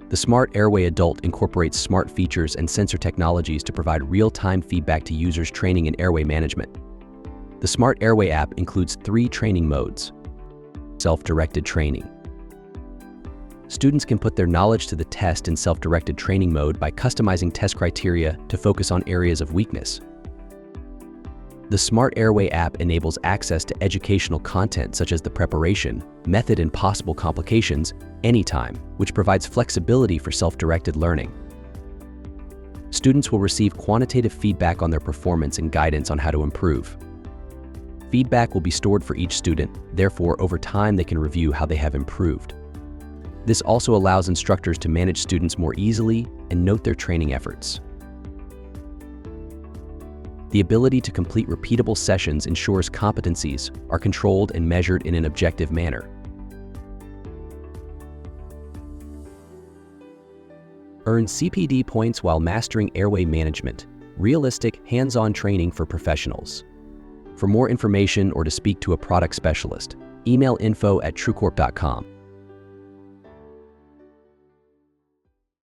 The Smart Airway Adult incorporates smart features and sensor technologies to provide real-time feedback to users training in airway management. The Smart Airway app includes 3 training modes. Self-directed training. Students can put their knowledge to the test in self-directed training mode by customizing test criteria to focus on areas of weakness. The Smart Airway app enables access to educational content such as the preparation, method, and possible complications anytime, which provides flexibility for self-directed learning. Students will receive quantitative feedback on their performance and guidance on how to improve. Feedback will be stored for each student, therefore over time they can review how they have improved. This also allows instructors to manage students more easily and note their training efforts. The ability to complete repeatable sessions ensures competencies are controlled and measured in an objective manner. Earn CPD points while mastering airway management. Realistic, hands-on training for professionals. For more information or to speak to a product specialist, email info@trucorp.com.